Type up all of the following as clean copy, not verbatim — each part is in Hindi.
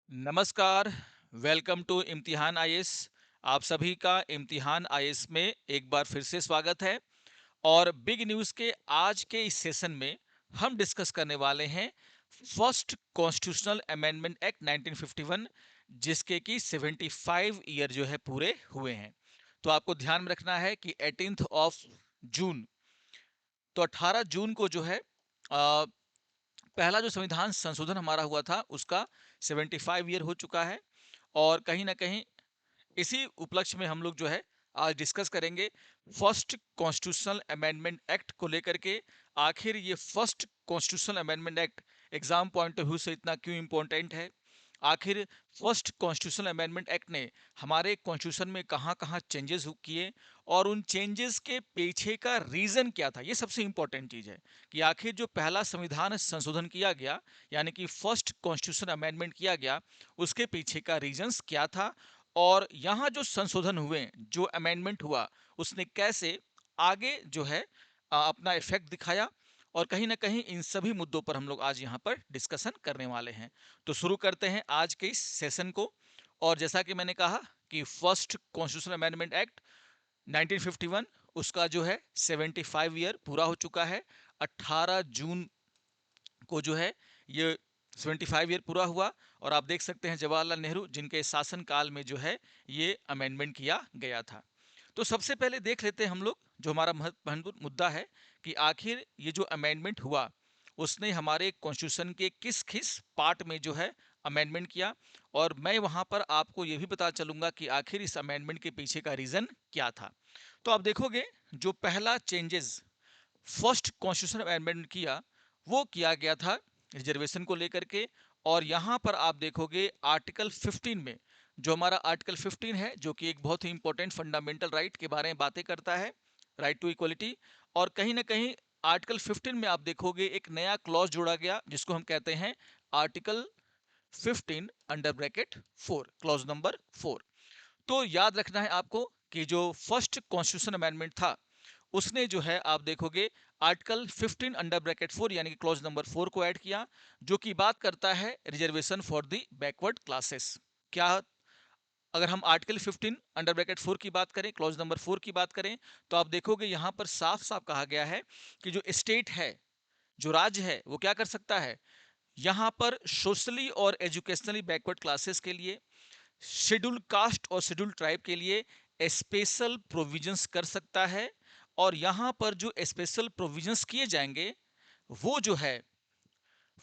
नमस्कार। वेलकम टू इम्तिहान आईएएस। आप सभी का इम्तिहान आईएएस में एक बार फिर से स्वागत है। और बिग न्यूज़ के आज के इस सेशन में हम डिस्कस करने वाले हैं फर्स्ट कॉन्स्टिट्यूशनल अमेंडमेंट एक्ट 1951, जिसके कि 75 ईयर जो है पूरे हुए हैं। तो आपको ध्यान में रखना है कि 18th ऑफ जून, तो 18 जून को जो है पहला जो संविधान संशोधन हमारा हुआ था उसका 75 ईयर हो चुका है। और कहीं ना कहीं इसी उपलक्ष्य में हम लोग जो है आज डिस्कस करेंगे फर्स्ट कॉन्स्टिट्यूशनल अमेंडमेंट एक्ट को लेकर के। आखिर ये first constitutional amendment act exam point of view से इतना क्यों इंपॉर्टेंट है। आखिर फर्स्ट कॉन्स्टिट्यूशनल अमेंडमेंट एक्ट ने हमारे कॉन्स्टिट्यूशन में कहाँ कहाँ चेंजेस किए और उन चेंजेस के पीछे का रीजन क्या था, ये सबसे इंपॉर्टेंट चीज है कि आखिर जो पहला संविधान संशोधन किया गया, यानी कि फर्स्ट कॉन्स्टिट्यूशन अमेंडमेंट किया गया, उसके पीछे का रीजंस क्या था। और यहाँ जो संशोधन हुए, जो अमेंडमेंट हुआ, उसने कैसे आगे जो है अपना इफेक्ट दिखाया। और कहीं ना कहीं इन सभी मुद्दों पर हम लोग आज यहाँ पर डिस्कशन करने वाले हैं। तो शुरू करते हैं आज के इस सेशन को। और जैसा कि मैंने कहा कि फर्स्ट कॉन्स्टिट्यूशनल अमेंडमेंट एक्ट 1951, उसका जो है 75 ईयर पूरा हो चुका है। 18 जून को जो है ये 75 ईयर पूरा हुआ। और आप देख सकते हैं जवाहरलाल नेहरू जिनके शासन काल में जो है ये अमेंडमेंट किया गया था। तो सबसे पहले देख लेते हैं हम लोग जो हमारा महत्वपूर्ण मुद्दा है कि आखिर ये जो अमेंडमेंट हुआ उसने हमारे कॉन्स्टिट्यूशन के किस किस पार्ट में जो है अमेंडमेंट किया। और मैं वहां पर आपको ये भी बता चलूंगा कि आखिर इस अमेंडमेंट के पीछे का रीजन क्या था। तो आप देखोगे जो पहला चेंजेस फर्स्ट कॉन्स्टिट्यूशन अमेंडमेंट किया वो किया गया था रिजर्वेशन को लेकर के। और यहां पर आप देखोगे आर्टिकल 15 में, जो हमारा आर्टिकल 15 है, जो कि एक बहुत ही इंपॉर्टेंट फंडामेंटल राइट के बारे में बातें करता है, राइट टू इक्वलिटी। और कहीं ना कहीं आर्टिकल 15 में आप देखोगे एक नया क्लॉज जोड़ा गया जिसको हम कहते हैं article 15 under bracket 4, clause number 4। तो याद रखना है आपको कि जो फर्स्ट कॉन्स्टिट्यूशन अमेंडमेंट था उसने जो है आप देखोगे आर्टिकल 15 अंडर ब्रैकेट 4 यानी कि क्लॉज नंबर 4 को ऐड किया, जो कि बात करता है reservation for the backward classes. क्या, अगर हम आर्टिकल 15 अंडर ब्रैकेट 4 की बात करें, क्लॉज नंबर 4 की बात करें, तो आप देखोगे यहां पर साफ साफ कहा गया है कि जो स्टेट है, जो राज्य है, वो क्या कर सकता है, यहां पर सोशली और एजुकेशनली बैकवर्ड क्लासेस के लिए, शेड्यूल कास्ट और शेड्यूल ट्राइब के लिए स्पेशल प्रोविजंस कर सकता है। और यहां पर जो स्पेशल प्रोविजंस किए जाएंगे वो जो है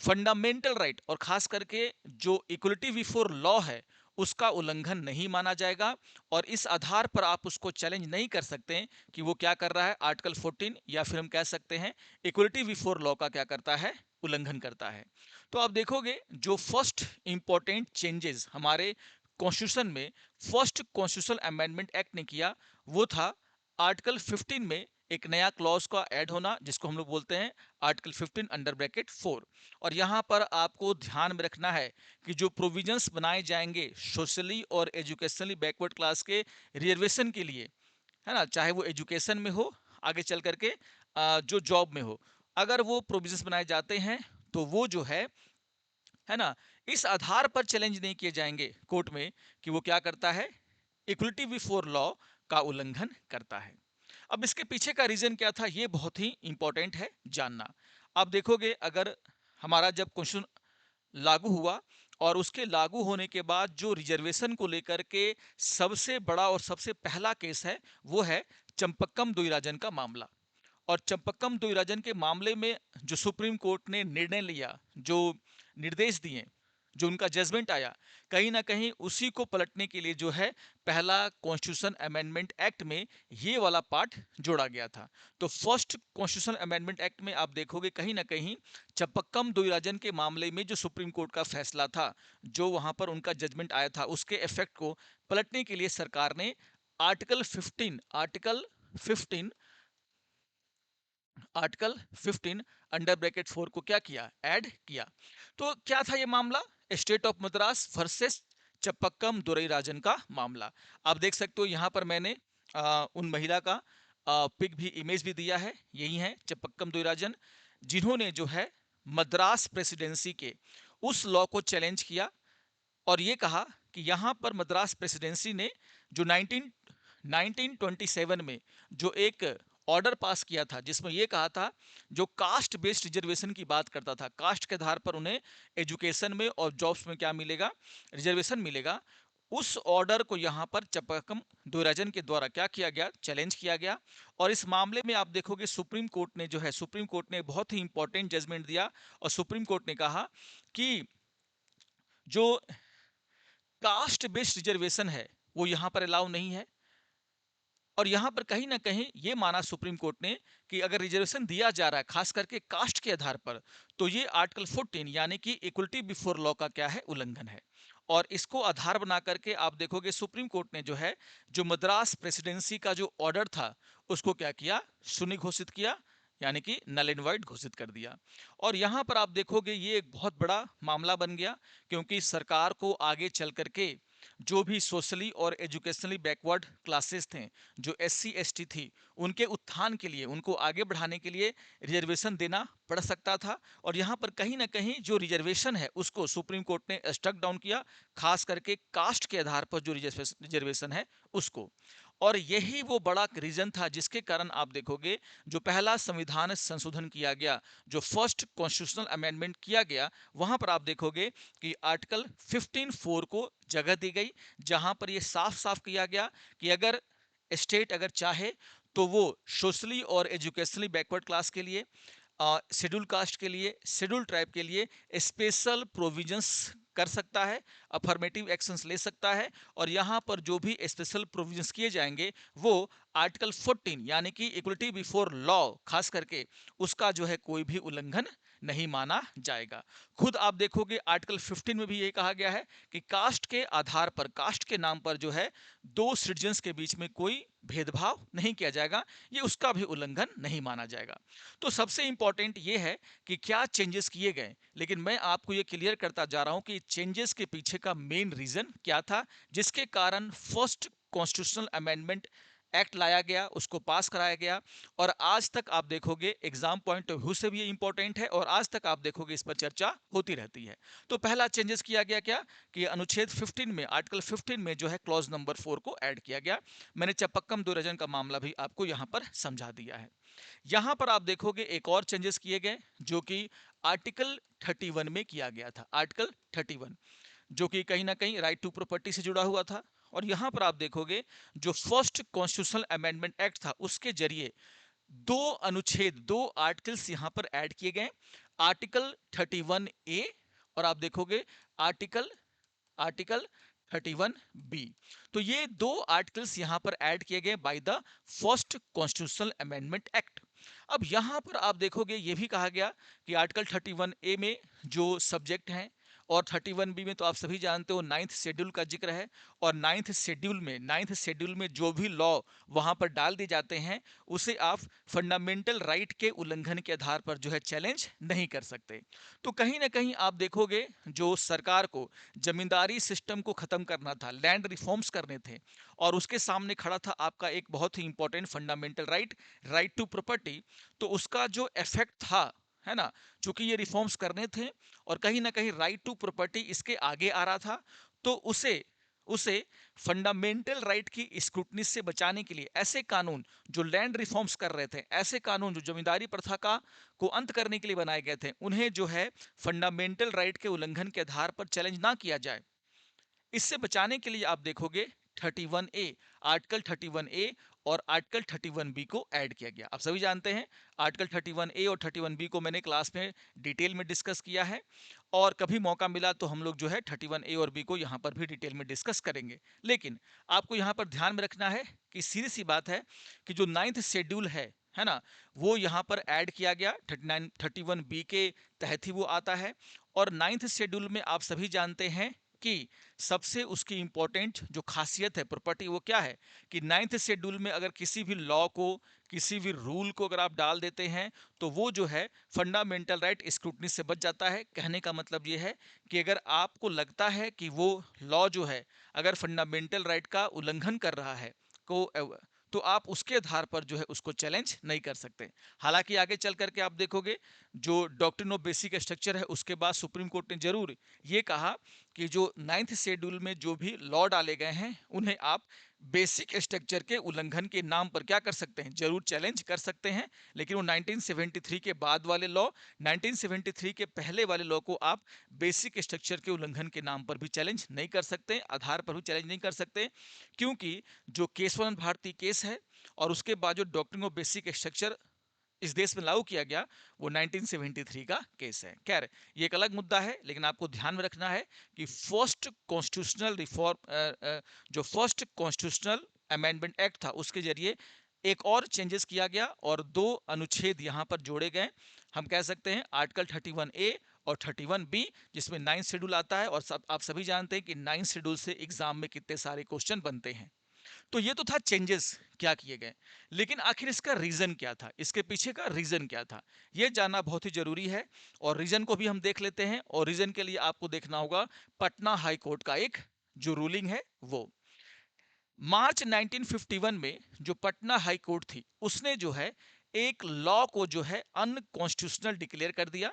फंडामेंटल राइट और खास करके जो इक्वलिटी बिफोर लॉ है उसका उल्लंघन नहीं माना जाएगा। और इस आधार पर आप उसको चैलेंज नहीं कर सकते कि वो क्या कर रहा है, आर्टिकल 14, या फिर हम कह सकते हैं इक्वलिटी बिफोर लॉ का क्या करता है, उल्लंघन करता है। तो आप देखोगे जो फर्स्ट इंपॉर्टेंट चेंजेस हमारे कॉन्स्टिट्यूशन में फर्स्ट कॉन्स्टिट्यूशनल अमेंडमेंट एक्ट ने किया वो था आर्टिकल 15 में एक नया क्लॉज का ऐड होना जिसको हम लोग बोलते हैं आर्टिकल 15 अंडर ब्रैकेट 4। और यहाँ पर आपको ध्यान में रखना है कि जो प्रोविजंस बनाए जाएंगे सोशली और एजुकेशनली बैकवर्ड क्लास के रिजर्वेशन के लिए, है ना, चाहे वो एजुकेशन में हो, आगे चल करके जो जॉब में हो, अगर वो प्रोविजंस बनाए जाते हैं तो वो जो है ना, इस आधार पर चैलेंज नहीं किए जाएंगे कोर्ट में कि वो क्या करता है, इक्वलिटी बिफोर लॉ का उल्लंघन करता है। अब इसके पीछे का रीजन क्या था ये बहुत ही इंपॉर्टेंट है जानना। आप देखोगे अगर हमारा जब क्वेश्चन लागू हुआ और उसके लागू होने के बाद जो रिजर्वेशन को लेकर के सबसे बड़ा और सबसे पहला केस है वो है चंपक्कम दोईराजन का मामला। और चंपक्कम दोईराजन के मामले में जो सुप्रीम कोर्ट ने निर्णय लिया, जो निर्देश दिए, जो उनका जजमेंट आया, कहीं ना कहीं उसी को पलटने के लिए जो है पहला कॉन्स्टिट्यूशन अमेंडमेंट एक्ट में ये वाला पार्ट जोड़ा गया था। तो फर्स्ट कॉन्स्टिट्यूशन अमेंडमेंट एक्ट में आप देखोगे कहीं ना कहीं चंपक्कम दोईराजन के मामले में जो सुप्रीम कोर्ट का फैसला था, जो वहां पर उनका जजमेंट आया था, उसके इफेक्ट को पलटने के लिए सरकार ने आर्टिकल 15 आर्टिकल 15 अंडर ब्रैकेट 4 को क्या किया, ऐड किया। तो क्या था ये मामला, स्टेट ऑफ मद्रास वर्सेस चप्पक्कम दोरईराजन का मामला। आप देख सकते हो यहाँ पर मैंने उन महिला का पिक भी, इमेज भी दिया है, यही है चप्पक्कम दोरईराजन, जिन्होंने जो है मद्रास प्रेसिडेंसी के उस लॉ को चैलेंज किया और ये कहा कि यहाँ पर मद्रास प्रेसिडेंसी ने जो 1927 में जो एक ऑर्डर पास किया था, जिसमें ये कहा था, जो कास्ट बेस्ड रिजर्वेशन की बात करता था, कास्ट के आधार पर उन्हें एजुकेशन में और जॉब्स में क्या मिलेगा, रिजर्वेशन मिलेगा, उस ऑर्डर को यहाँ पर चपकम दोराजन के द्वारा क्या किया गया, चैलेंज किया गया। और इस मामले में आप देखोगे सुप्रीम कोर्ट ने जो है, सुप्रीम कोर्ट ने बहुत ही इंपॉर्टेंट जजमेंट दिया और सुप्रीम कोर्ट ने कहा कि जो कास्ट बेस्ड रिजर्वेशन है वो यहां पर अलाउ नहीं है। और यहां पर कहीं ना कहीं ये माना सुप्रीम कोर्ट ने कि अगर रिजर्वेशन दिया जा रहा है खास करके कास्ट के आधार पर, तो ये आर्टिकल 14 यानी कि इक्वलिटी बिफोर लॉ का क्या है, उल्लंघन है। और इसको आधार बना करके आप देखोगे सुप्रीम कोर्ट ने जो है, जो मद्रास प्रेसिडेंसी का जो ऑर्डर था उसको क्या किया, शून्य घोषित किया, यानी कि नल एंड वाइड घोषित कर दिया। और यहां पर आप देखोगे ये एक बहुत बड़ा मामला बन गया, क्योंकि सरकार को आगे चल करके जो भी सोशली और एजुकेशनली बैकवर्ड क्लासेस थे, जो एससी एसटी थी, उनके उत्थान के लिए, उनको आगे बढ़ाने के लिए रिजर्वेशन देना पड़ सकता था। और यहाँ पर कहीं ना कहीं जो रिजर्वेशन है उसको सुप्रीम कोर्ट ने स्टक डाउन किया, खास करके कास्ट के आधार पर जो रिजर्वेशन है उसको। और यही वो बड़ा रीजन था जिसके कारण आप देखोगे जो पहला संविधान संशोधन किया गया, जो फर्स्ट कॉन्स्टिट्यूशनल अमेंडमेंट किया गया, वहां पर आप देखोगे कि आर्टिकल 15(4) को जगह दी गई, जहां पर यह साफ साफ किया गया कि अगर स्टेट अगर चाहे तो वो सोशली और एजुकेशनली बैकवर्ड क्लास के लिए, शेड्यूल कास्ट के लिए, शेड्यूल ट्राइब के लिए स्पेशल प्रोविजंस कर सकता है, अफर्मेटिव एक्शंस ले सकता है। और यहाँ पर जो भी स्पेशल प्रोविजंस किए जाएंगे वो आर्टिकल 14 यानी कि इक्वलिटी बिफोर लॉ खास करके उसका जो है कोई भी उल्लंघन नहीं माना जाएगा। खुद आप देखोगे आर्टिकल 15 में भी ये कहा गया है कि कास्ट के आधार पर, कास्ट के नाम पर जो है दो सिटीजन्स के बीच में कोई भेदभाव नहीं किया जाएगा, ये उसका भी उल्लंघन नहीं माना जाएगा। तो सबसे इंपॉर्टेंट ये है कि क्या चेंजेस किए गए, लेकिन मैं आपको ये क्लियर करता जा रहा हूं कि चेंजेस के पीछे का मेन रीजन क्या था, जिसके कारण फर्स्ट कॉन्स्टिट्यूशनल अमेंडमेंट एक्ट लाया गया, उसको पास कराया गया। और आज तक आप देखोगे एग्जाम पॉइंट ऑफ व्यू से भी ये इंपॉर्टेंट है, और आज तक आप देखोगे इस पर चर्चा होती रहती है। तो पहला चेंजेस किया गया क्या, कि अनुच्छेद 15 में, आर्टिकल 15 में जो है क्लॉज नंबर 4 को ऐड किया गया। मैंने चपक्कम दो रजन का मामला भी आपको यहां पर समझा दिया है। यहां पर आप देखोगे एक और चेंजेस किए गए जो कि आर्टिकल 31 में किया गया था, आर्टिकल 31 जो कि कहीं ना कहीं राइट टू प्रॉपर्टी से जुड़ा हुआ था। और यहां पर आप देखोगे जो फर्स्ट कॉन्स्टिट्यूशनल अमेंडमेंट एक्ट था उसके जरिए दो अनुच्छेद, दो आर्टिकल्स यहां पर ऐड किए गए, आर्टिकल 31A और आप देखोगे आर्टिकल आर्टिकल 31B। तो ये दो आर्टिकल्स यहां पर ऐड किए गए by the first constitutional amendment act. अब यहां पर आप देखोगे ये भी कहा गया कि आर्टिकल 31A में जो सब्जेक्ट हैं, और 31B में तो आप सभी जानते हो नाइन्थ शेड्यूल का जिक्र है। और नाइन्थ शेड्यूल में जो भी लॉ वहां पर डाल दिए जाते हैं उसे आप फंडामेंटल राइट के उल्लंघन के आधार पर जो है चैलेंज नहीं कर सकते। तो कहीं ना कहीं आप देखोगे जो सरकार को जमींदारी सिस्टम को खत्म करना था, लैंड रिफॉर्म्स करने थे, और उसके सामने खड़ा था आपका एक बहुत ही important fundamental right, right to property. तो उसका जो इफेक्ट था, है ना, चूंकि ये रिफॉर्म्स करने थे और कहीं ना कहीं राइट टू प्रॉपर्टी इसके आगे आ रहा था, तो उसे उसे फंडामेंटल राइट की स्क्रूटनी से बचाने के लिए ऐसे कानून जो लैंड रिफॉर्म्स कर रहे थे, ऐसे कानून जो जमींदारी प्रथा का को अंत करने के लिए बनाए गए थे, उन्हें जो है फंडामेंटल राइट के उल्लंघन के आधार पर चैलेंज ना किया जाए, इससे बचाने के लिए आप देखोगे 31A, आर्टिकल 31A और आर्टिकल 31B को ऐड किया गया। आप सभी जानते हैं आर्टिकल 31A और 31B को मैंने क्लास में डिटेल में डिस्कस किया है, और कभी मौका मिला तो हम लोग जो है 31A और B को यहाँ पर भी डिटेल में डिस्कस करेंगे। लेकिन आपको यहाँ पर ध्यान में रखना है कि सीधी सी बात है कि जो नाइन्थ शेड्यूल है ना, वो यहाँ पर ऐड किया गया 31B के तहत ही वो आता है। और नाइन्थ शेड्यूल में आप सभी जानते हैं कि सबसे उसकी इंपॉर्टेंट जो खासियत है प्रॉपर्टी, वो क्या है कि नाइन्थ शेड्यूल में अगर किसी भी लॉ को, किसी भी रूल को अगर आप डाल देते हैं तो वो जो है फंडामेंटल राइट स्क्रूटनी से बच जाता है। कहने का मतलब ये है कि अगर आपको लगता है कि वो लॉ जो है अगर फंडामेंटल राइट का उल्लंघन कर रहा है को, तो आप उसके आधार पर जो है उसको चैलेंज नहीं कर सकते। हालांकि आगे चल करके आप देखोगे जो डॉक्ट्रिन ऑफ बेसिक स्ट्रक्चर है उसके बाद सुप्रीम कोर्ट ने जरूर ये कहा कि जो 9th शेड्यूल में जो भी लॉ डाले गए हैं उन्हें आप बेसिक स्ट्रक्चर के उल्लंघन के नाम पर क्या कर सकते हैं, जरूर चैलेंज कर सकते हैं। लेकिन वो 1973 के बाद वाले लॉ, 1973 के पहले वाले लॉ को आप बेसिक स्ट्रक्चर के उल्लंघन के नाम पर भी चैलेंज नहीं कर सकते, आधार पर भी चैलेंज नहीं कर सकते, क्योंकि जो केशवानंद भारती केस है और उसके बाद जो डॉक्ट्रिन ऑफ बेसिक स्ट्रक्चर इस देश में लागू किया गया वो 1973 का केस है। खैर ये एक अलग मुद्दा है, लेकिन आपको ध्यान में रखना है कि फर्स्ट कॉन्स्टिट्यूशनल रिफॉर्म जो फर्स्ट कॉन्स्टिट्यूशनल अमेंडमेंट एक्ट था उसके जरिए एक और चेंजेस किया गया और 2 अनुच्छेद यहां पर जोड़े गए। हम कह सकते हैं आर्टिकल 31A और 31B, जिसमें 9th शेड्यूल आता है, और आप सभी जानते हैं कि 9th शेड्यूल से एग्जाम में कितने सारे क्वेश्चन बनते हैं। तो ये तो था चेंजेस क्या किए गए, लेकिन आखिर इसका रीजन क्या था, इसके पीछे का रीजन क्या था, ये जानना बहुत ही जरूरी है। और रीजन को भी हम देख लेते हैं, और रीजन के लिए आपको देखना होगा पटना हाई कोर्ट का एक जो रूलिंग है वो मार्च 1951 में जो पटना हाई कोर्ट थी उसने जो है एक लॉ को जो है अनकॉन्स्टिट्यूशनल डिक्लेयर कर दिया,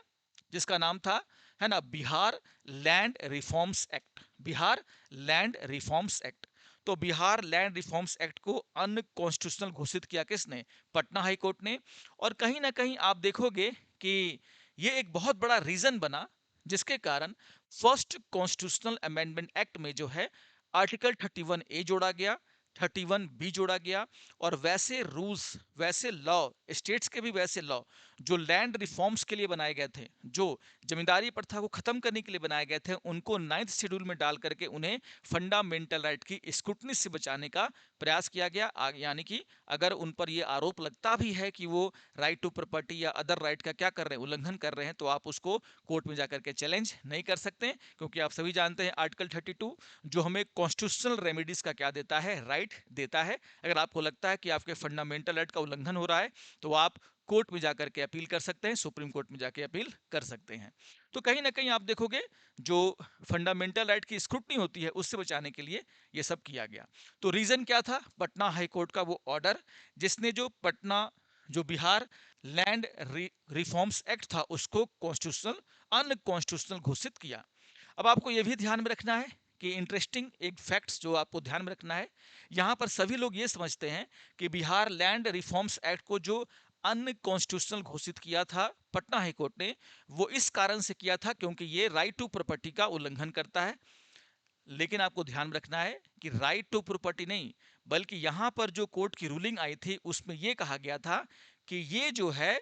जिसका नाम था, है ना, Bihar land reforms act. Bihar land reforms act. तो बिहार लैंड रिफॉर्म्स एक्ट को अनकॉन्स्टिट्यूशनल घोषित किया किसने, पटना हाई कोर्ट ने। और कहीं ना कहीं आप देखोगे कि ये एक बहुत बड़ा रीजन बना जिसके कारण फर्स्ट कॉन्स्टिट्यूशनल अमेंडमेंट एक्ट में जो है आर्टिकल 31A जोड़ा गया, 31B जोड़ा गया, और वैसे रूल्स, वैसे लॉ, स्टेट्स के भी वैसे लॉ जो लैंड रिफॉर्म्स के लिए बनाए गए थे, जो जमींदारी प्रथा को खत्म करने के लिए बनाए गए थे, उनको 9th शेड्यूल में डाल करके उन्हें फंडामेंटल राइट की स्क्रूटनी से बचाने का प्रयास किया गया। यानी कि अगर उन पर यह आरोप लगता भी है कि वो राइट टू प्रॉपर्टी या अदर राइट का क्या कर रहे हैं, उल्लंघन कर रहे हैं, तो आप उसको कोर्ट में जाकर के चैलेंज नहीं कर सकते, क्योंकि आप सभी जानते हैं आर्टिकल 32 जो हमें कॉन्स्टिट्यूशनल रेमेडीज का क्या देता है, राइट देता है। अगर आपको लगता है कि आपके फंडामेंटल राइट का उल्लंघन हो रहा है तो आप कोर्ट में जाकर के अपील कर सकते हैं, सुप्रीम कोर्ट में जाके अपील कर सकते हैं। तो कहीं ना कहीं आप देखोगे जो फंडामेंटल राइट की स्क्रूटनी होती है उससे बचाने के लिए ये सब किया गया। तो रीजन क्या था, पटना हाई कोर्ट का वो ऑर्डर जिसने जो पटना जो बिहार लैंड रिफॉर्म्स एक्ट था उसको कॉन्स्टिट्यूशनल अनकॉन्स्टिट्यूशनल घोषित किया। अब आपको यह भी ध्यान में रखना है कि इंटरेस्टिंग एक फैक्ट्स जो आपको ध्यान में रखना है, यहां पर सभी लोग ये समझते हैं कि बिहार लैंड रिफॉर्म्स एक्ट को जो अनकॉन्स्टिट्यूशनल घोषित किया था पटना हाई कोर्ट ने, वो इस कारण से किया था क्योंकि ये राइट टू प्रॉपर्टी का उल्लंघन करता है। लेकिन आपको ध्यान रखना है कि राइट टू प्रॉपर्टी नहीं, बल्कि यहां पर जो कोर्ट की रूलिंग आई थी उसमें यह कहा गया था कि ये जो है,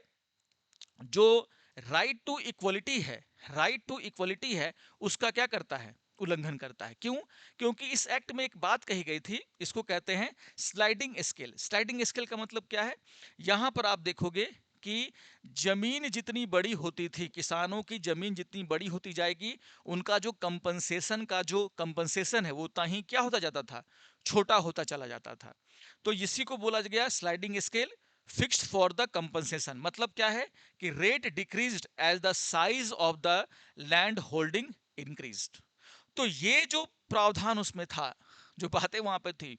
जो राइट टू इक्वलिटी है, राइट टू इक्वलिटी है, उसका क्या करता है, उल्लंघन करता है। क्यों? क्योंकि इस एक्ट में एक बात कही गई थी, इसको कहते हैं स्लाइडिंग स्केल। स्लाइडिंग स्केल का मतलब क्या है, यहां पर आप देखोगे कि जमीन जितनी बड़ी होती थी, किसानों की जमीन जितनी बड़ी होती जाएगी, उनका जो कंपनसेशन का जो कंपनसेशन है वो उतना ही क्या होता जाता था, छोटा होता चला जाता था। तो इसी को बोला गया sliding scale. Fixed for the compensation मतलब क्या है कि rate decreased as the size of the land holding increased. तो ये जो प्रावधान उसमें था, जो बातें वहां पर थी,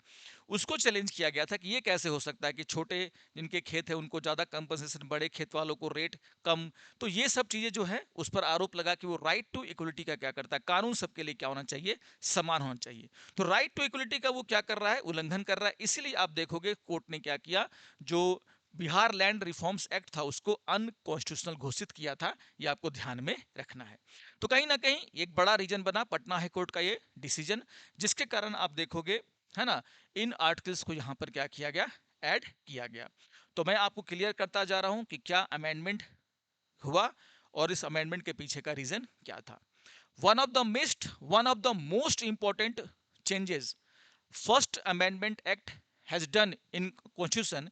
उसको चैलेंज किया गया था कि ये कैसे हो सकता है कि छोटे जिनके खेत है उनको ज्यादा कंपनसेशन, बड़े खेत वालों को रेट कम। तो ये सब चीजें जो है उस पर आरोप लगा कि वो राइट टू इक्वलिटी का क्या करता है, कानून सबके लिए क्या होना चाहिए, समान होना चाहिए। तो राइट टू इक्वलिटी का वो क्या कर रहा है, उल्लंघन कर रहा है। इसीलिए आप देखोगे कोर्ट ने क्या किया, जो बिहार लैंड रिफॉर्म्स एक्ट था उसको अनकॉन्स्टिट्यूशनल घोषित किया था। ये आपको ध्यान में रखना है। तो कहीं ना कहीं एक बड़ा रीजन बना पटना हाई कोर्ट का ये डिसीजन, जिसके कारण आप देखोगे, है ना, इन आर्टिकल्स को यहां पर क्या किया गया, ऐड किया गया। तो मैं आपको क्लियर करता जा रहा हूं कि क्या अमेंडमेंट हुआ और इस अमेंडमेंट के पीछे का रीजन क्या था। One of the most important changes first amendment act has done in constitution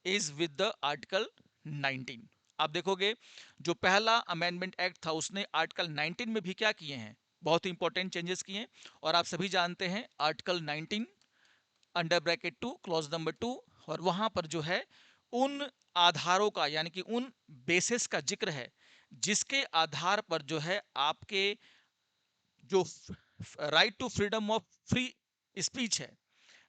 is with the article 19। आप देखोगे जो पहला अमेंडमेंट एक्ट था उसने आर्टिकल 19 में भी क्या किए हैं, बहुत ही इंपॉर्टेंट चेंजेस किए हैं। और आप सभी जानते हैं article 19 under bracket 2 clause number 2, और वहां पर जो है उन आधारों का, यानी कि उन बेसिस का जिक्र है जिसके आधार पर जो है आपके जो right to freedom of free speech है,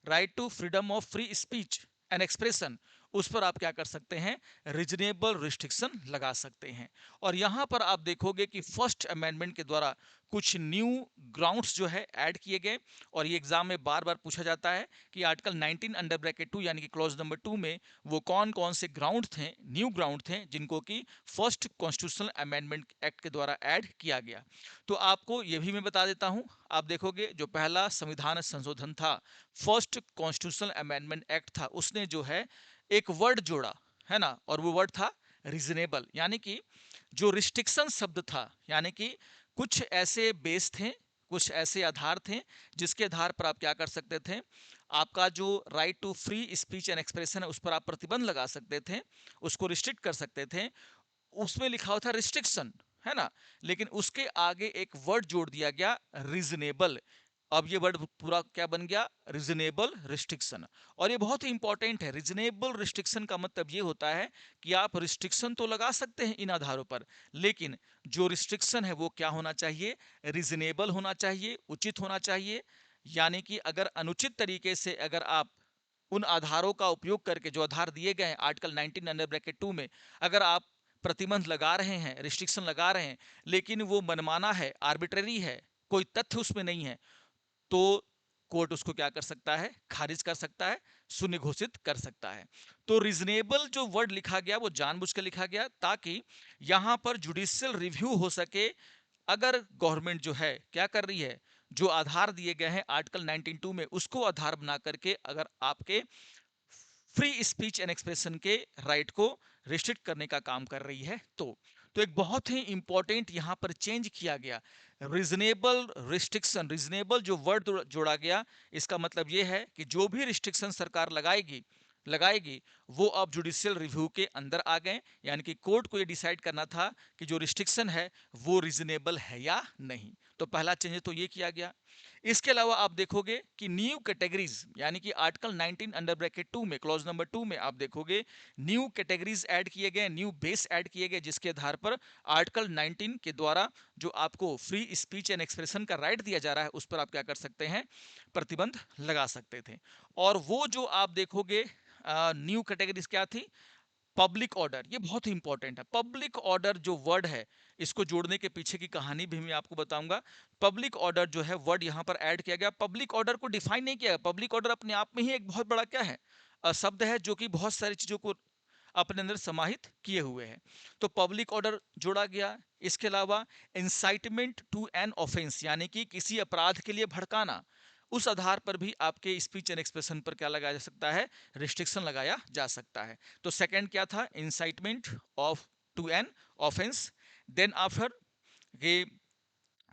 right to freedom of free speech and expression, उस पर आप क्या कर सकते हैं, रीजनेबल रिस्ट्रिक्शन लगा सकते हैं। और यहां पर आप देखोगे कि फर्स्ट अमेंडमेंट के द्वारा कुछ न्यू ग्राउंड्स जो है ऐड किए गए। और ये एग्जाम में बार बार पूछा जाता है कि आर्टिकल 19 अंडर ब्रैकेट 2 यानी कि क्लॉज नंबर 2 में वो कौन कौन से ग्राउंड थे, न्यू ग्राउंड थे, जिनको कि फर्स्ट कॉन्स्टिट्यूशनल अमेंडमेंट एक्ट के द्वारा ऐड किया गया। तो आपको ये भी मैं बता देता हूं, आप देखोगे जो पहला संविधान संशोधन था, फर्स्ट कॉन्स्टिट्यूशनल अमेंडमेंट एक्ट था, उसने जो है एक वर्ड जोड़ा, है ना, और वो वर्ड था रीजनेबल। यानी कि जो रिस्ट्रिक्शन शब्द था, यानी कि कुछ ऐसे बेस थे, कुछ ऐसे आधार थे जिसके आधार पर आप क्या कर सकते थे, आपका जो right to free speech and expression है उस पर आप प्रतिबंध लगा सकते थे, उसको रिस्ट्रिक्ट कर सकते थे। उसमें लिखा हुआ था रिस्ट्रिक्शन, है ना, लेकिन उसके आगे एक वर्ड जोड़ दिया गया, रीजनेबल। अब ये वर्ड पूरा क्या बन गया, रीजनेबल रिस्ट्रिक्शन। और ये बहुत ही इंपॉर्टेंट है। रीजनेबल रिस्ट्रिक्शन का मतलब ये होता है कि आप रिस्ट्रिक्शन तो लगा सकते हैं इन आधारों पर, लेकिन जो रिस्ट्रिक्शन है वो क्या होना चाहिए, रीजनेबल होना चाहिए, उचित होना चाहिए। यानी कि अगर अनुचित तरीके से अगर आप उन आधारों का उपयोग करके, जो आधार दिए गए हैं आर्टिकल 19 अंडर ब्रैकेट 2 में, अगर आप प्रतिबंध लगा रहे हैं, रिस्ट्रिक्शन लगा रहे हैं, लेकिन वो मनमाना है, आर्बिट्ररी है, कोई तथ्य उसमें नहीं है, तो कोर्ट उसको क्या कर सकता है, खारिज कर सकता है, शून्य घोषित कर सकता है। तो रीजनेबल जो वर्ड लिखा गया वो जानबूझकर लिखा गया ताकि यहां पर जुडिशियल रिव्यू हो सके। अगर गवर्नमेंट जो है क्या कर रही है, जो आधार दिए गए हैं आर्टिकल 19(2) में उसको आधार बना करके अगर आपके फ्री स्पीच एंड एक्सप्रेशन के राइट को रिस्ट्रिक्ट करने का काम कर रही है, तो एक बहुत ही इंपॉर्टेंट यहां पर चेंज किया गया, रीजनेबल रिस्ट्रिक्शन। रीजनेबल जो वर्ड जोड़ा गया, इसका मतलब यह है कि जो भी रिस्ट्रिक्शन सरकार लगाएगी लगाएगी वो अब जुडिशियल रिव्यू के अंदर आ गए। यानी कि कोर्ट को ये डिसाइड करना था कि जो रिस्ट्रिक्शन है वो रीजनेबल है या नहीं। तो पहला चेंज तो ये किया गया। इसके अलावा आप देखोगे कि न्यू कैटेगरीज, यानी कि आर्टिकल 19 अंडर ब्रैकेट 2 में, क्लॉज नंबर 2 में आप देखोगे न्यू कैटेगरीज ऐड किए गए, न्यू बेस ऐड किए गए, जिसके आधार पर आर्टिकल 19 के द्वारा जो आपको फ्री स्पीच एंड एक्सप्रेशन का राइट दिया जा रहा है उस पर आप क्या कर सकते हैं, प्रतिबंध लगा सकते थे। और वो जो आप देखोगे न्यू कैटेगरीज क्या थी, पब्लिक ऑर्डर। ये बहुत ही इंपॉर्टेंट है। पब्लिक ऑर्डर जो वर्ड है, इसको जोड़ने के पीछे की कहानी भी मैं आपको बताऊंगा। पब्लिक ऑर्डर जो है वर्ड यहां पर ऐड किया गया। पब्लिक ऑर्डर को डिफाइन नहीं किया गया। पब्लिक ऑर्डर अपने आप में ही एक बहुत बड़ा क्या है, शब्द है जो कि बहुत सारी चीजों को अपने अंदर समाहित किए हुए हैं। तो पब्लिक ऑर्डर जोड़ा गया। इसके अलावा इंसाइटमेंट टू एन ऑफेंस, यानी कि किसी अपराध के लिए भड़काना, उस आधार पर भी आपके स्पीच एंड एक्सप्रेशन पर क्या लगाया जा सकता है, रिस्ट्रिक्शन लगाया जा सकता है। तो सेकंड क्या था, incitement of to an offence. Then after ये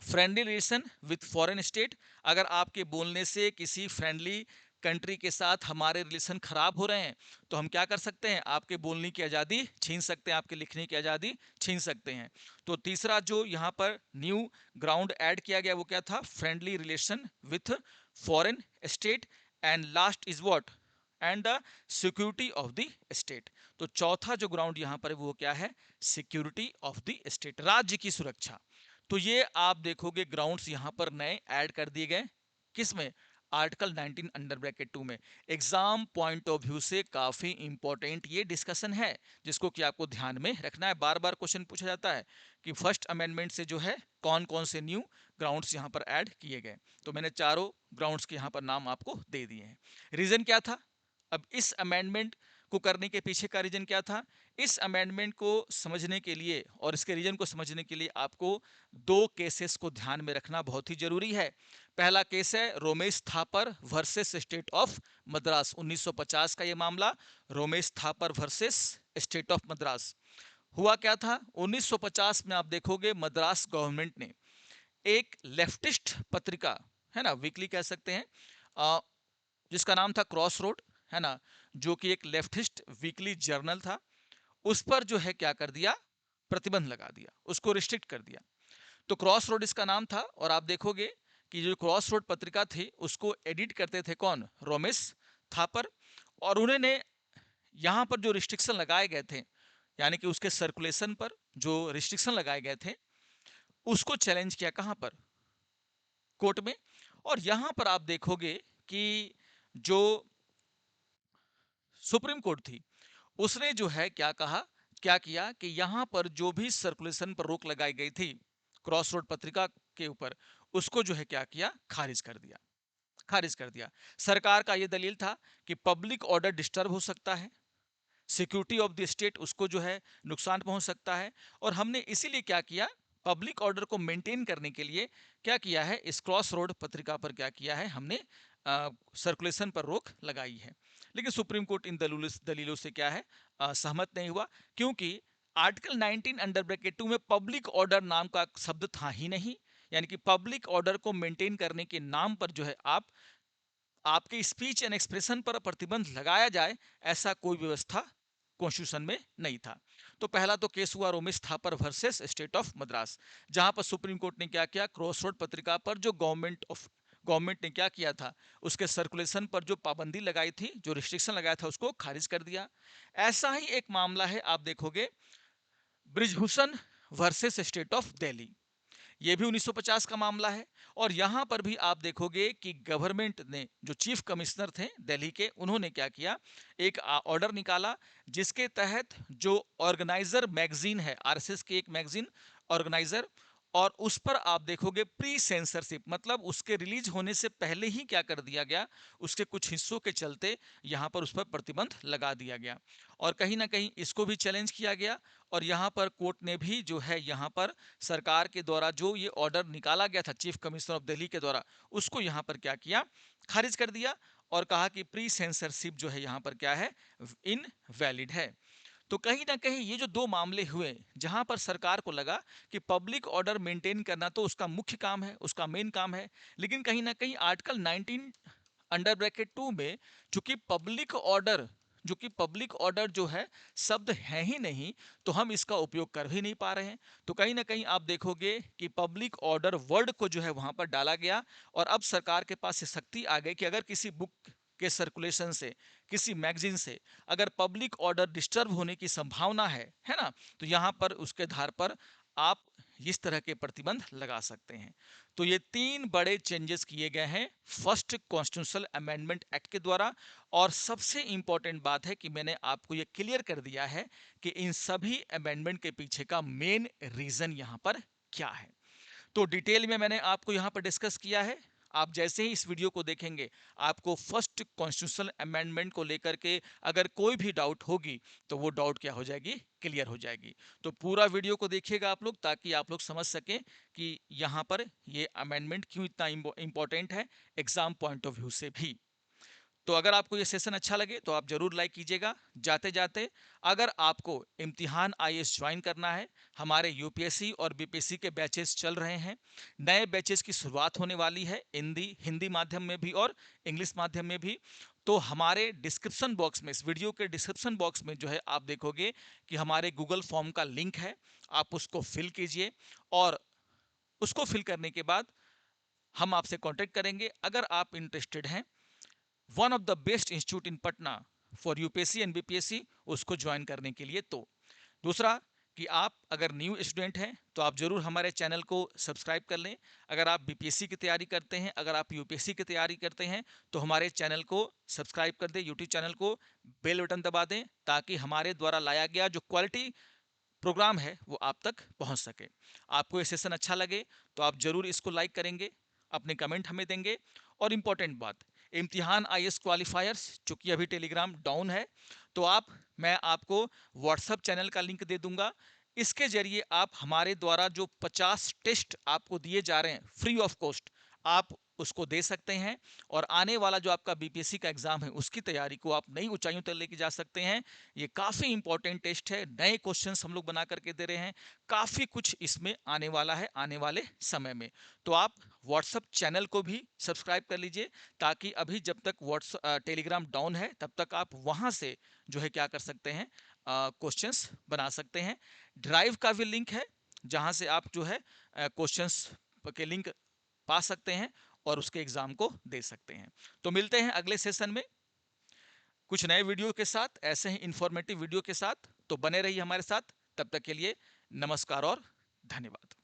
friendly relation with foreign state, अगर आपके बोलने से किसी फ्रेंडली कंट्री के साथ हमारे रिलेशन खराब हो रहे हैं तो हम क्या कर सकते हैं, आपके बोलने की आज़ादी छीन सकते हैं, आपके लिखने की आज़ादी छीन सकते हैं। तो तीसरा जो यहाँ पर न्यू ग्राउंड ऐड किया गया वो क्या था, friendly relation with foreign state. And last is what, and the security of the state. तो चौथा जो ग्राउंड यहाँ पर है वो क्या है, सिक्योरिटी ऑफ द स्टेट, राज्य की सुरक्षा। तो ये आप देखोगे ग्राउंड्स यहां पर नए ऐड कर दिए गए, किसमें, आर्टिकल 19 अंडर ब्रैकेट 2 में। एग्जाम पॉइंट ऑफ व्यू से काफी इंपॉर्टेंट ये डिस्कशन है, जिसको कि आपको ध्यान में रखना है। बार बार क्वेश्चन पूछा जाता है कि फर्स्ट अमेंडमेंट से जो है कौन कौन से न्यू ग्राउंड्स यहां पर ऐड किए गए। तो मैंने चारों ग्राउंड्स के यहां पर नाम आपको दे दिए हैं। रीजन क्या था, अब इस अमेंडमेंट को करने के पीछे का रीजन क्या था, इस अमेंडमेंट को समझने के लिए और इसके रीजन को समझने के लिए आपको दो केसेस को ध्यान में रखना बहुत ही जरूरी है। पहला केस है Romesh Thapar versus state of Madras, 1950 का ये मामला, Romesh Thapar versus state of Madras. हुआ क्या था, 1950 में आप देखोगे मद्रास गवर्नमेंट ने एक लेफ्टिस्ट पत्रिका, है ना, वीकली कह सकते हैं, जिसका नाम था क्रॉस रोड, है ना, जो कि एक लेफ्टिस्ट वीकली जर्नल था, उस पर जो है क्या कर दिया, प्रतिबंध लगा दिया, उसको रिस्ट्रिक्ट कर दिया। तो क्रॉस रोड इसका नाम था। और आप देखोगे कि जो क्रॉस रोड पत्रिका थी उसको एडिट करते थे कौन, रोमेश थापर। और उन्होंने यहां पर जो रिस्ट्रिक्शन लगाए गए थे, यानी कि उसके सर्कुलेशन पर जो रिस्ट्रिक्शन लगाए गए थे उसको चैलेंज किया, कहां पर, कोर्ट में। और यहां पर आप देखोगे कि जो सुप्रीम कोर्ट थी, उसने जो है क्या किया कि यहां पर जो भी सर्कुलेशन पर रोक लगाई गई थी क्रॉस रोड पत्रिका के ऊपर, उसको जो है क्या किया, खारिज कर दिया। सरकार का यह दलील था कि पब्लिक ऑर्डर डिस्टर्ब हो सकता है, सिक्योरिटी ऑफ द स्टेट उसको जो है नुकसान पहुंच सकता है, और हमने इसीलिए क्या किया, पब्लिक ऑर्डर को मेंटेन करने के लिए क्या किया है, इस क्रॉस रोड पत्रिका पर क्या किया है, हमने सर्कुलेशन पर रोक लगाई है। लेकिन सुप्रीम कोर्ट इन दलीलों से क्या है, सहमत नहीं हुआ, क्योंकि आर्टिकल 19 अंडर ब्रैकेट 2 में पब्लिक ऑर्डर नाम का शब्द था ही नहीं। यानी कि पब्लिक ऑर्डर को मेंटेन करने के नाम पर जो है आपके स्पीच एंड एक्सप्रेशन पर प्रतिबंध लगाया जाए, ऐसा कोई व्यवस्था कॉन्स्टिट्यूशन में नहीं था। तो पहला तो केस हुआ Romesh Thapar versus state of Madras, जहां पर सुप्रीम कोर्ट ने क्या किया, क्रॉस रोड पत्रिका पर जो गवर्नमेंट ने क्या किया था, उसके सर्कुलेशन पर जो पाबंदी लगाई थी, जो रिस्ट्रिक्शन लगाया था, उसको खारिज कर दिया। ऐसा ही एक मामला है, आप देखोगे, Brijbhushan versus state of Delhi, ये भी 1950 का मामला है। और यहां पर भी आप देखोगे कि गवर्नमेंट ने, जो चीफ कमिश्नर थे दिल्ली के, उन्होंने क्या किया, एक ऑर्डर निकाला, जिसके तहत जो ऑर्गेनाइजर मैगजीन है, आरएसएस की एक मैगजीन ऑर्गेनाइजर, और उस पर आप देखोगे प्री सेंसरशिप, मतलब उसके रिलीज होने से पहले ही क्या कर दिया गया, उसके कुछ हिस्सों के चलते यहां पर उस पर प्रतिबंध लगा दिया गया। और कहीं ना कहीं इसको भी चैलेंज किया गया, और यहां पर कोर्ट ने भी जो है, यहां पर सरकार के द्वारा जो ये ऑर्डर निकाला गया था चीफ कमिश्नर ऑफ दिल्ली के द्वारा, उसको यहां पर क्या किया, खारिज कर दिया, और कहा कि प्री सेंसरशिप जो है यहां पर क्या है, इनवैलिड है। तो कहीं ना कहीं ये जो दो मामले हुए, जहां पर सरकार को लगा कि पब्लिक ऑर्डर मेंटेन करना तो उसका मुख्य काम है, उसका मेन काम है, लेकिन कहीं ना कहीं आर्टिकल 19 अंडर ब्रैकेट 2 में चूंकि पब्लिक ऑर्डर जो है शब्द है ही नहीं, तो हम इसका उपयोग कर भी नहीं पा रहे हैं। तो कहीं ना कहीं आप देखोगे कि पब्लिक ऑर्डर वर्ड को जो है वहां पर डाला गया, और अब सरकार के पास ये शक्ति आ गई कि अगर किसी बुक के सर्कुलेशन से, किसी मैगजीन से अगर पब्लिक ऑर्डर डिस्टर्ब होने की संभावना है ना, तो यहां पर उसके आधार पर आप इस तरह के प्रतिबंध लगा सकते हैं। तो ये तीन बड़े चेंजेस किए गए हैं फर्स्ट कॉन्स्टिट्यूशनल अमेंडमेंट एक्ट के द्वारा। और सबसे इंपॉर्टेंट बात है कि मैंने आपको ये क्लियर कर दिया है कि इन सभी अमेंडमेंट के पीछे का मेन रीजन यहां पर क्या है। तो डिटेल में मैंने आपको यहां पर डिस्कस किया है। आप जैसे ही इस वीडियो को देखेंगे, आपको फर्स्ट कॉन्स्टिट्यूशनल अमेंडमेंट को लेकर के अगर कोई भी डाउट होगी, तो वो डाउट क्या हो जाएगी, क्लियर हो जाएगी। तो पूरा वीडियो को देखिएगा आप लोग, ताकि आप लोग समझ सकें कि यहां पर ये अमेंडमेंट क्यों इतना इंपॉर्टेंट है एग्जाम पॉइंट ऑफ व्यू से भी। तो अगर आपको ये सेशन अच्छा लगे तो आप जरूर लाइक कीजिएगा। जाते जाते, अगर आपको इम्तिहान आईएएस ज्वाइन करना है, हमारे यूपीएससी और बीपीएससी के बैचेस चल रहे हैं। नए बैचेस की शुरुआत होने वाली है हिंदी माध्यम में भी और इंग्लिश माध्यम में भी। तो हमारे डिस्क्रिप्शन बॉक्स में, इस वीडियो के डिस्क्रिप्शन बॉक्स में जो है, आप देखोगे कि हमारे गूगल फॉर्म का लिंक है, आप उसको फिल कीजिए, और उसको फिल करने के बाद हम आपसे कांटेक्ट करेंगे अगर आप इंटरेस्टेड हैं one of the best institute in Patna for UPSC and BPSC, उसको ज्वाइन करने के लिए। तो दूसरा, कि आप अगर न्यू स्टूडेंट हैं तो आप जरूर हमारे चैनल को सब्सक्राइब कर लें। अगर आप बीपीएससी की तैयारी करते हैं, अगर आप यूपीएससी की तैयारी करते हैं, तो हमारे चैनल को सब्सक्राइब कर दें, यूट्यूब चैनल को बेल बटन दबा दें, ताकि हमारे द्वारा लाया गया जो क्वालिटी प्रोग्राम है वो आप तक पहुंच सके। आपको ये सेशन अच्छा लगे तो आप जरूर इसको लाइक करेंगे, अपने कमेंट हमें देंगे। और इंपॉर्टेंट बात, इम्तिहान आईएएस क्वालिफायर्स चूंकि अभी टेलीग्राम डाउन है, तो मैं आपको व्हाट्सएप चैनल का लिंक दे दूंगा। इसके जरिए आप हमारे द्वारा जो 50 टेस्ट आपको दिए जा रहे हैं फ्री ऑफ कॉस्ट, आप उसको दे सकते हैं, और आने वाला जो आपका बीपीएससी का एग्जाम है उसकी तैयारी को आप नई ऊंचाइयों तक लेके जा सकते हैं। ये काफी इंपॉर्टेंट टेस्ट है, नए क्वेश्चंस हम लोग बना करके दे रहे हैं, काफी कुछ इसमें आने वाला है आने वाले समय में। तो आप व्हाट्सएप चैनल को भी सब्सक्राइब कर लीजिए, ताकि अभी जब तक टेलीग्राम डाउन है तब तक आप वहां से जो है क्या कर सकते हैं, क्वेश्चंस बना सकते हैं। ड्राइव का भी लिंक है, जहां से आप जो है क्वेश्चंस के लिंक पा सकते हैं और उसके एग्जाम को दे सकते हैं। तो मिलते हैं अगले सेशन में कुछ नए वीडियो के साथ, ऐसे ही इंफॉर्मेटिव वीडियो के साथ। तो बने रहिए हमारे साथ, तब तक के लिए नमस्कार और धन्यवाद।